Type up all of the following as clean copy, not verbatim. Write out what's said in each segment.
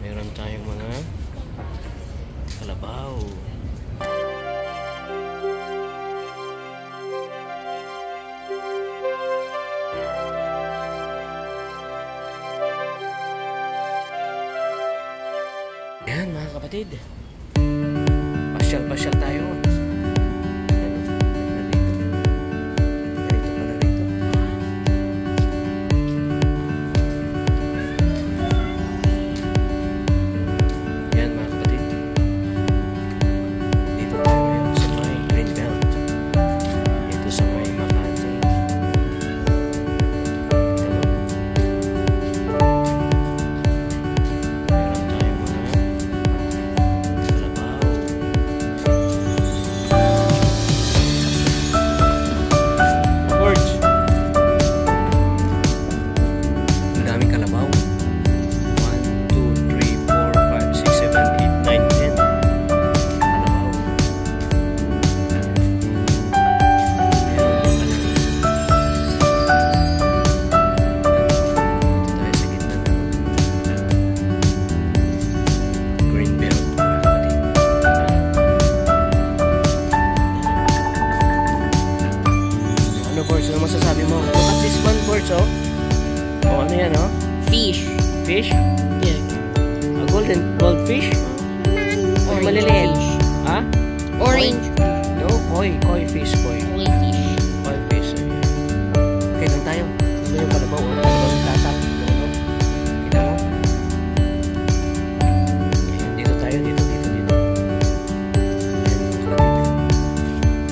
Meron tayong mga kalabaw. Yan mga kapatid, pasyal-pasyal tayo. Ano masasabi mo? Look at this one, Borch, oh. Oh, ano yan, oh? Fish. Fish? Yeah. A goldfish? Oh, maliliit. Ha? Orange. No, koi fish, koi. Koi fish. Koi fish. Okay, doon tayo. Ito yung kalabaw, oh. Kalabaw yung tatak. Kita mo? Dito tayo, dito.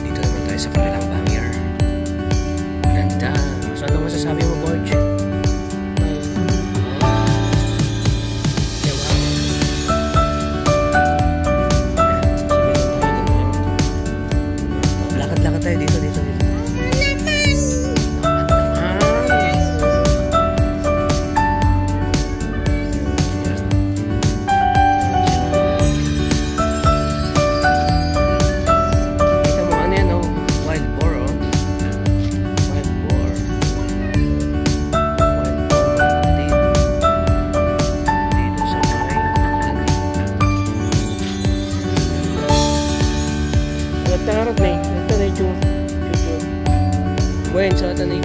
Dito naman tayo sa kabilang bangir. Ganda. So, ano masasabi mo, Borch? Lakad tayo dito. Kita mo, ano yan, oh? Wild boar, oh. Wild boar. Dito sa may nagtangarap na eh. Ito na yung buwan sa ito na eh.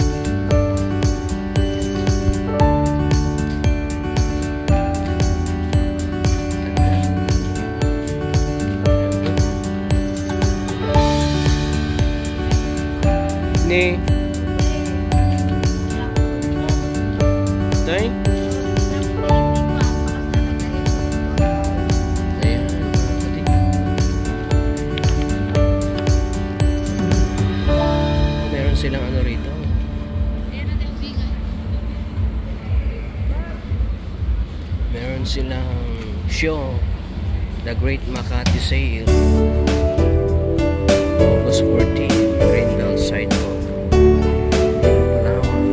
Ni Tay? Meron silang ano rito. Meron silang show, The Great Makati Sale, August 14, Greenbelt Sidewalk, Palawan.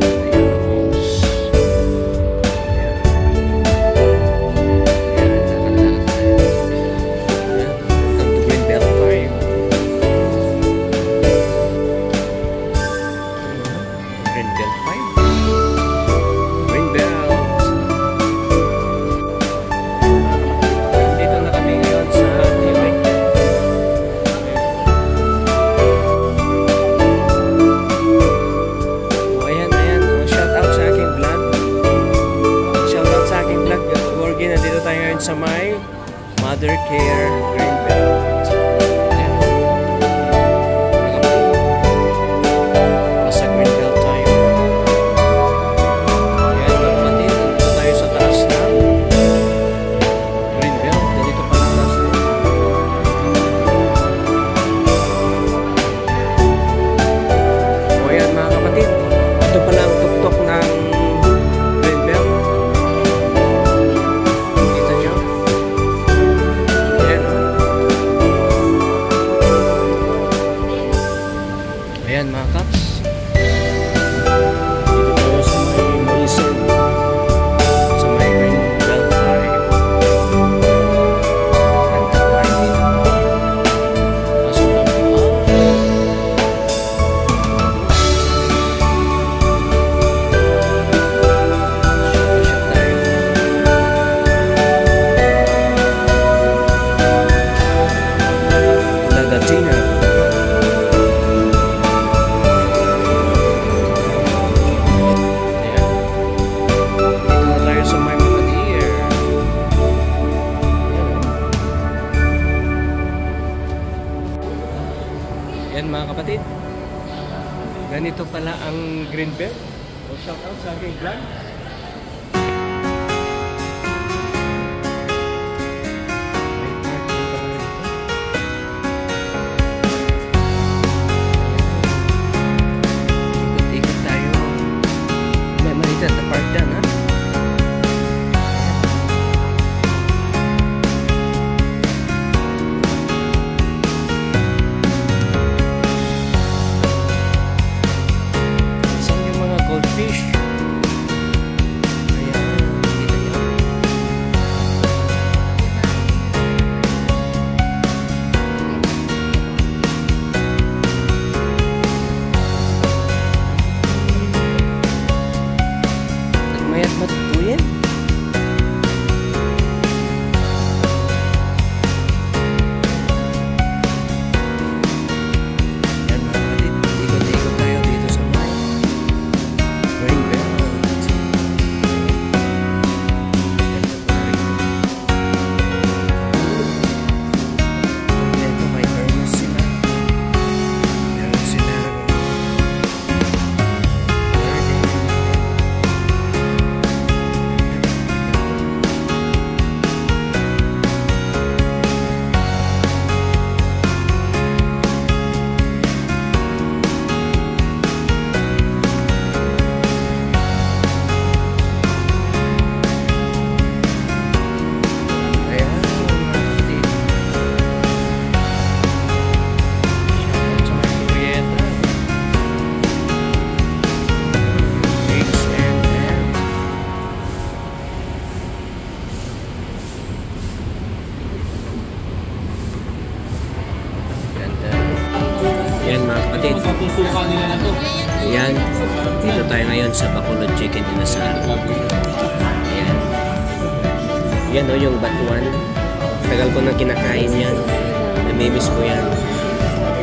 Welcome to Greenbelt 5. Greenbelt 5. Greenbelt. Dito na kami ngayon sa TV. Oh, ayan. Shout out sa aking vlog. Gorgie, nandito tayo ngayon sa may Mother Care Greenbelt. Nasa Greenbelt tayo. Ayan, kapatid, nandito tayo sa taas na Greenbelt. Dito pala taas na. O ayan mga kapatid, ito pala ang tuktok ng Greenbelt. Kita nyo? Ayan. ganito pala ang green belt. Shout out sa aking vlog. Ikot-ikot tayo. May malita na park dyan, ha? Goldfish. Ayan, kita nyo. Nagmayat matutuyin. Yan mga kapatid, ikot-ikot tayo dito sa may green belt. Ito may thermos sila. Meron sila yan mga kapatid. Yan, dito tayo ngayon sa Bacolod Chicken Inasal. Yan. Yan o yung batuan. Tagal ko nang kinakain yan. Namimiss ko yan.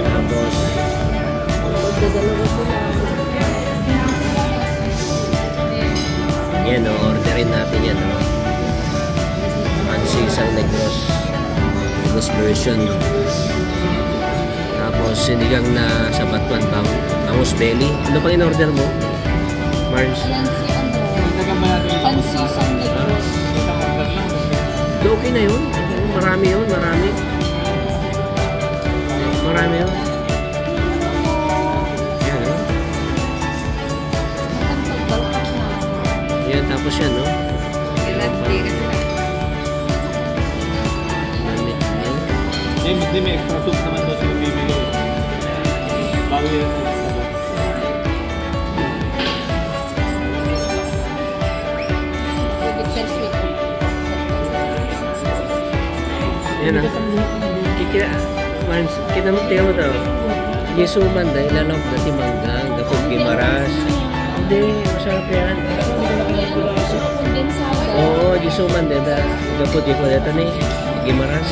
Tapos yan o, orderin natin yan o. Pansisang Negros version. Tapos sinigang na sa batuan, bangus belly. Ano pang in-order mo, Mars? Pansisang Negros. Okay na yun. Marami yun, marami. Marami yun. Yan, no? Yan, tapos yan, no? Hindi, may extra soup naman doon sa bibili. Bago yun. Yan, kita mo, tingnan mo ito. Yesuman dahil lalok na timanggang, gapog gimaras. Hindi, masarap yan. Oo, Yesuman dahil gapog gimaras ni gimaras.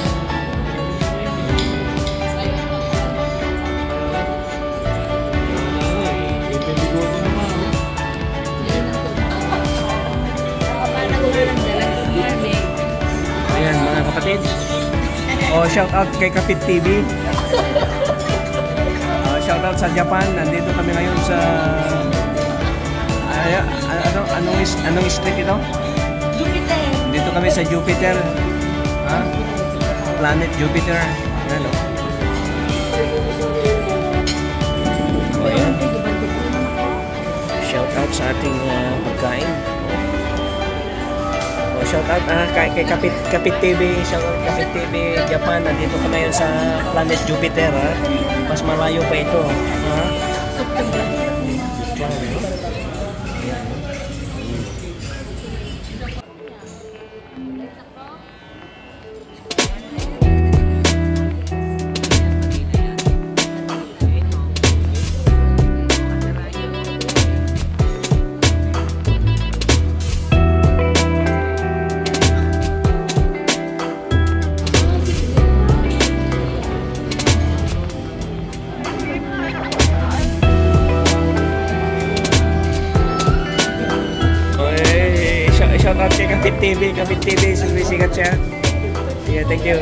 Ayan mga kapatid. Shout out kay Kapit TV. Shout out sa Japan. Nandito kami ngayon sa anong street ito? Jupiter. Dito kami sa Jupiter. Ha? Planet Jupiter. Ano? Ayan. Shout out sa ating pagkain. Shout out kay Kapit TV, shout out Kapit TV Japan. Nandito ka ngayon sa Planet Jupiter, ha? Mas malayo pa ito, ha? Shoutout kay Kapit TV, sumisikat siya. Yeah, thank you.